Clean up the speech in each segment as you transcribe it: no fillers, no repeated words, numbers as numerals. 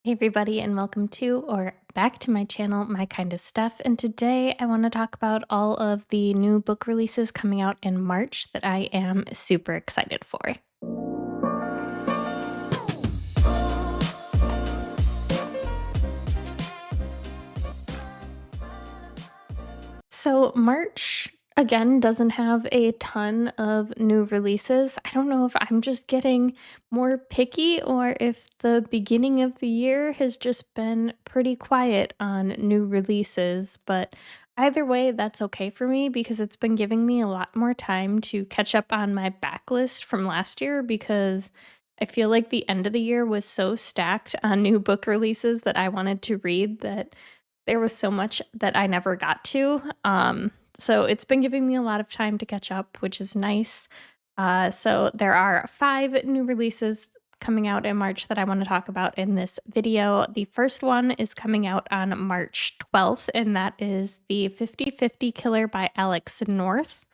Hey everybody, and welcome to or back to my channel, My Kind of Stuff. And today I want to talk about all of the new book releases coming out in March that I am super excited for. So March again doesn't have a ton of new releases. I don't know if I'm just getting more picky or if the beginning of the year has just been pretty quiet on new releases, but either way that's okay for me because it's been giving me a lot more time to catch up on my backlist from last year because I feel like the end of the year was so stacked on new book releases that I wanted to read that there was so much that I never got to. So it's been giving me a lot of time to catch up, which is nice. So there are 5 new releases coming out in March that I want to talk about in this video. The first one is coming out on March 12th, and that is the 50/50 Killer by Alex North.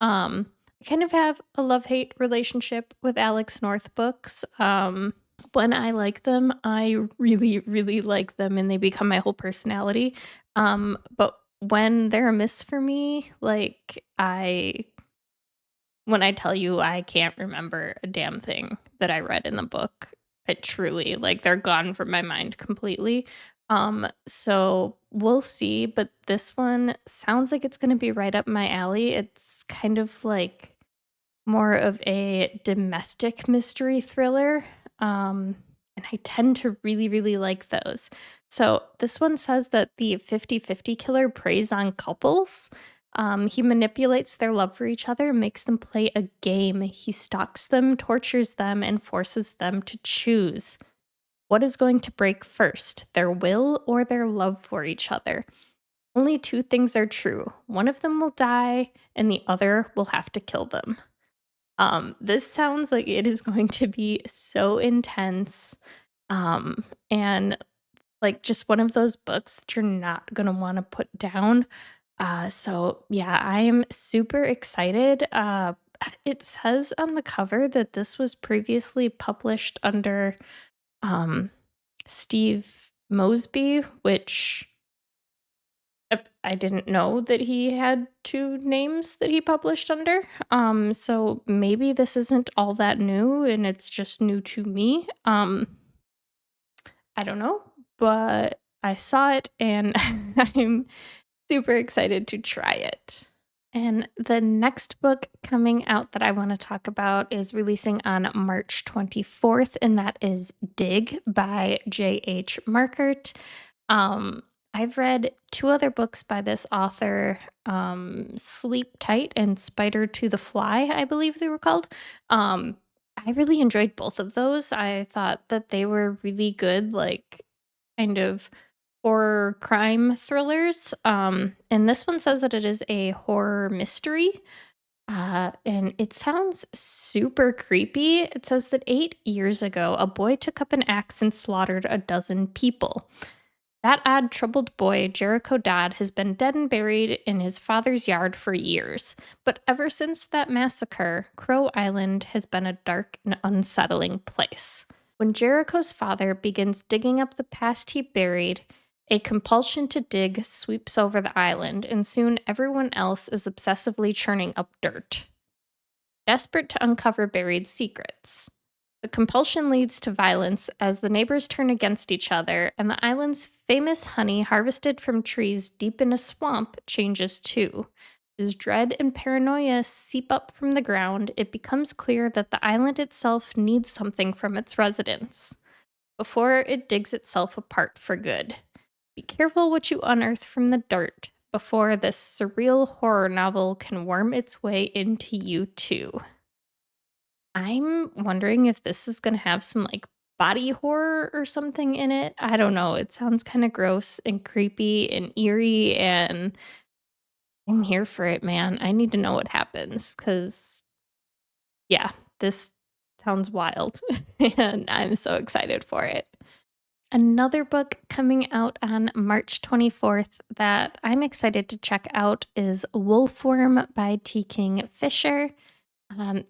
I kind of have a love-hate relationship with Alex North books. When I like them, I really, really like them and they become my whole personality. But when they're a miss for me, like when I tell you I can't remember a damn thing that I read in the book, it truly like they're gone from my mind completely. So we'll see, but this one sounds like it's gonna be right up my alley. It's kind of like more of a domestic mystery thriller. And I tend to really, really like those. So this one says that the 50/50 killer preys on couples. He manipulates their love for each other, makes them play a game. He stalks them, tortures them, and forces them to choose. What is going to break first, their will or their love for each other? Only two things are true. One of them will die, and the other will have to kill them. This sounds like it is going to be so intense, and, like, just one of those books that you're not gonna wanna put down. So, yeah, I am super excited. It says on the cover that this was previously published under, um, Steve Mosby, which I didn't know that he had 2 names that he published under. So maybe this isn't all that new and it's just new to me. I don't know, but I saw it and I'm super excited to try it. And the next book coming out that I want to talk about is releasing on March 24th, and that is Dig by J.H. Markert. Um, I've read 2 other books by this author, Sleep Tight and Spider to the Fly, I believe they were called. I really enjoyed both of those. I thought that they were really good, like kind of horror crime thrillers. And this one says that it is a horror mystery. And it sounds super creepy. It says that 8 years ago, a boy took up an axe and slaughtered a dozen people. That odd, troubled boy, Jericho Dodd, has been dead and buried in his father's yard for years. But ever since that massacre, Crow Island has been a dark and unsettling place. When Jericho's father begins digging up the past he buried, a compulsion to dig sweeps over the island, and soon everyone else is obsessively churning up dirt, desperate to uncover buried secrets. The compulsion leads to violence as the neighbors turn against each other, and the island's famous honey, harvested from trees deep in a swamp, changes too. As dread and paranoia seep up from the ground, it becomes clear that the island itself needs something from its residents before it digs itself apart for good. Be careful what you unearth from the dirt before this surreal horror novel can worm its way into you too. I'm wondering if this is gonna have some, like, body horror or something in it. I don't know, it sounds kinda gross and creepy and eerie, and I'm here for it, man. I need to know what happens because yeah, this sounds wild, and I'm so excited for it. Another book coming out on March 24th that I'm excited to check out is Wolfworm by T. King Fisher.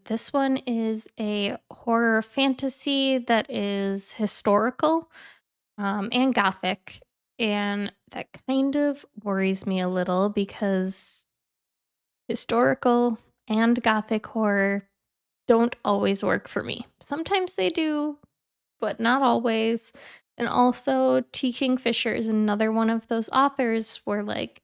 This one is a horror fantasy that is historical. and gothic. And that kind of worries me a little because historical and gothic horror don't always work for me. Sometimes they do, but not always. And also, T. Kingfisher is another one of those authors where, like,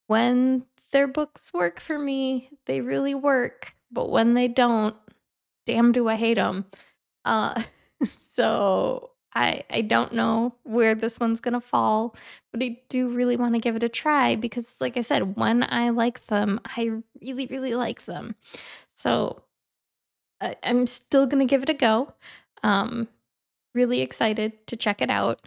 when their books work for me, they really work. But when they don't, damn, do I hate them. Uh, so I don't know where this one's gonna fall, but I do really wanna give it a try because, like I said, when I like them, I really, really like them. So I'm still gonna give it a go. Um, Really excited to check it out.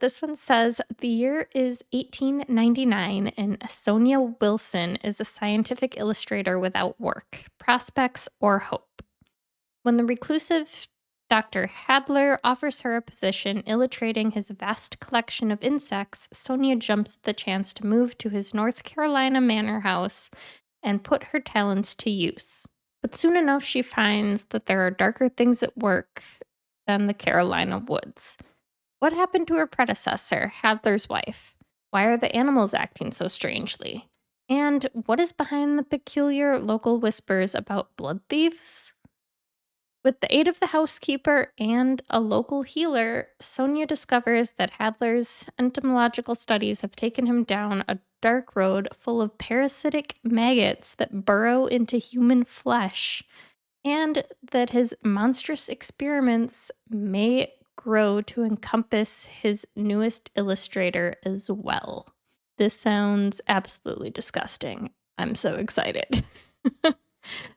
This one says the year is 1899, and Sonia Wilson is a scientific illustrator without work, prospects, or hope. When the reclusive Dr. Hadler offers her a position illustrating his vast collection of insects, Sonia jumps at the chance to move to his North Carolina manor house and put her talents to use. But soon enough, she finds that there are darker things at work than the Carolina woods. What happened to her predecessor, Hadler's wife? Why are the animals acting so strangely? And what is behind the peculiar local whispers about blood thieves? With the aid of the housekeeper and a local healer, Sonia discovers that Hadler's entomological studies have taken him down a dark road full of parasitic maggots that burrow into human flesh, and that his monstrous experiments may grow to encompass his newest illustrator as well. This sounds absolutely disgusting. I'm so excited.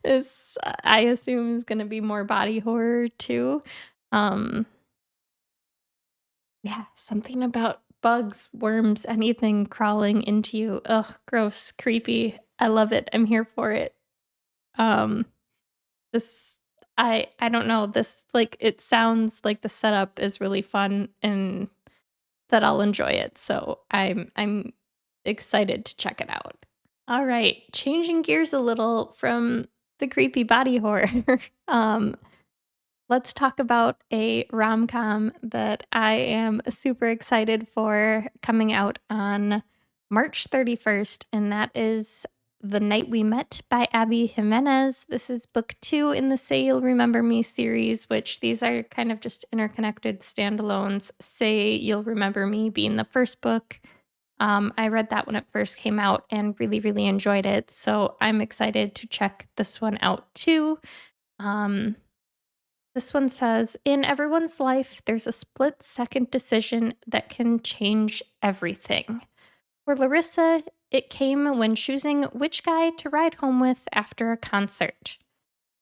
This, I assume, is gonna be more body horror too. Um, yeah, something about bugs, worms, anything crawling into you. Ugh, gross, creepy. I love it. I'm here for it. Um, this I don't know, this, like, it sounds like the setup is really fun and that I'll enjoy it, so I'm excited to check it out. Alright, changing gears a little from the creepy body horror, um, let's talk about a rom-com that I am super excited for coming out on March 31st, and that is The Night We Met by Abby Jimenez. This is book 2 in the Say You'll Remember Me series, which these are kind of just interconnected standalones. Say You'll Remember Me being the first book. I read that when it first came out and really, really enjoyed it. So I'm excited to check this one out too. Um, this one says, in everyone's life, there's a split second decision that can change everything. For Larissa, it came when choosing which guy to ride home with after a concert.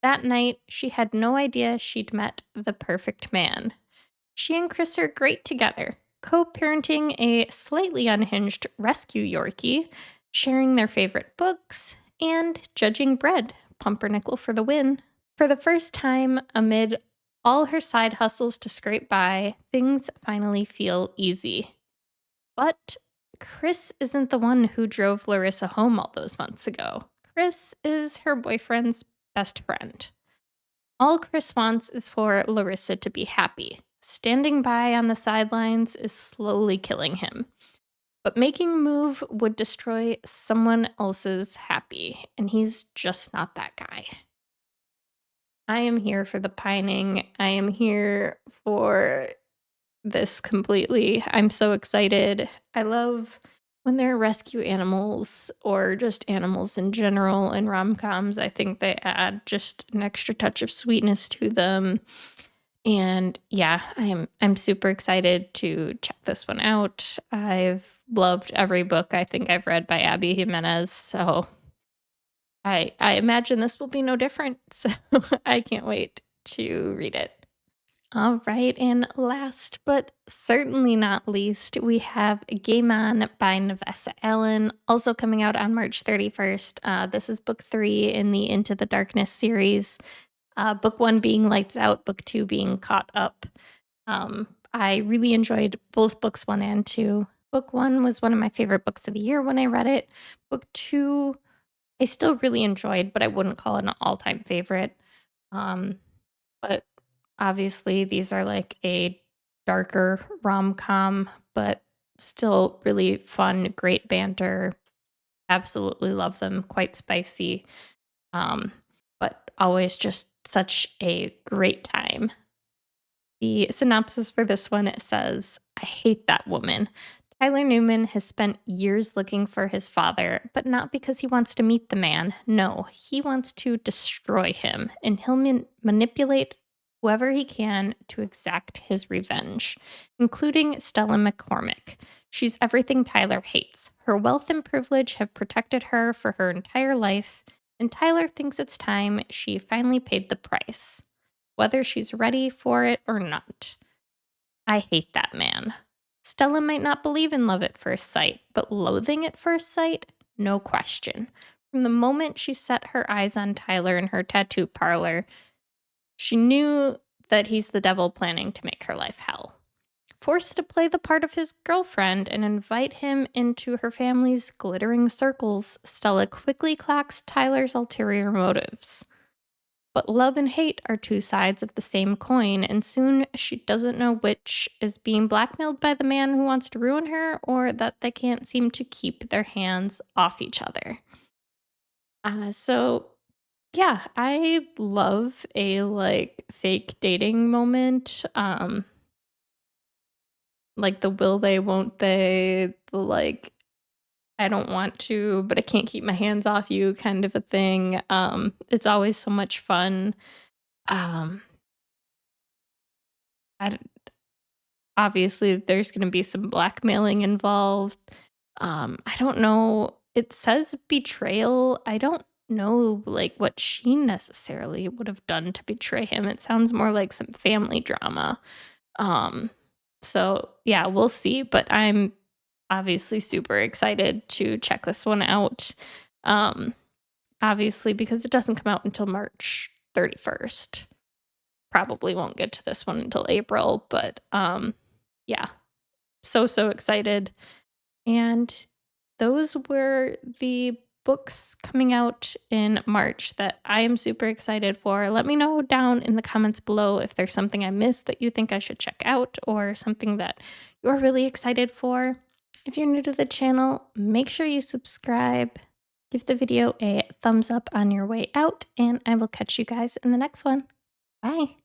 That night, she had no idea she'd met the perfect man. She and Chris are great together, co parenting a slightly unhinged rescue Yorkie, sharing their favorite books, and judging bread. Pumpernickel for the win. For the first time, amid all her side hustles to scrape by, things finally feel easy. But Chris isn't the one who drove Larissa home all those months ago. Chris is her boyfriend's best friend. All Chris wants is for Larissa to be happy. Standing by on the sidelines is slowly killing him. But making a move would destroy someone else's happy, and he's just not that guy. I am here for the pining. I am here for this completely. I'm so excited. I love when there are rescue animals or just animals in general in rom-coms. I think they add just an extra touch of sweetness to them. And yeah, I'm super excited to check this one out. I've loved every book I think I've read by Abby Jimenez, so I imagine this will be no different. So I can't wait to read it. All right, and last but certainly not least, we have Game On by Navessa Allen, also coming out on March 31st. This is book 3 in the Into the Darkness series. Book 1 being Lights Out, book 2 being Caught Up. I really enjoyed both books 1 and 2. Book 1 was one of my favorite books of the year when I read it. Book 2, I still really enjoyed, but I wouldn't call it an all-time favorite. Um, but obviously, these are like a darker rom-com, but still really fun, great banter. Absolutely love them, quite spicy, um, but always just such a great time. The synopsis for this one it says, I hate that woman. Tyler Newman has spent years looking for his father, but not because he wants to meet the man. No, he wants to destroy him, and he'll manipulate whoever he can to exact his revenge, including Stella McCormick. She's everything Tyler hates. Her wealth and privilege have protected her for her entire life, and Tyler thinks it's time she finally paid the price whether she's ready for it or not. I hate that man. Stella might not believe in love at first sight, but loathing at first sight? No question. From the moment she set her eyes on Tyler in her tattoo parlor, she knew that he's the devil planning to make her life hell. Forced to play the part of his girlfriend and invite him into her family's glittering circles, Stella quickly clocks Tyler's ulterior motives. But love and hate are two sides of the same coin, and soon she doesn't know which is being blackmailed by the man who wants to ruin her or that they can't seem to keep their hands off each other. So yeah, I love a like fake dating moment. Like the will they, won't they, the like I don't want to, but I can't keep my hands off you kind of a thing. It's always so much fun. Um, I Obviously, there's gonna be some blackmailing involved. I don't know. It says betrayal. I don't know, like, what she necessarily would have done to betray him. It sounds more like some family drama. Um, so yeah, we'll see, but I'm obviously super excited to check this one out. Um, Obviously, because it doesn't come out until March 31st. Probably won't get to this one until April, but yeah, so excited. And those were the books coming out in March that I am super excited for. Let me know down in the comments below if there's something I missed that you think I should check out or something that you're really excited for. If you're new to the channel, make sure you subscribe, give the video a thumbs up on your way out, and I will catch you guys in the next one. Bye.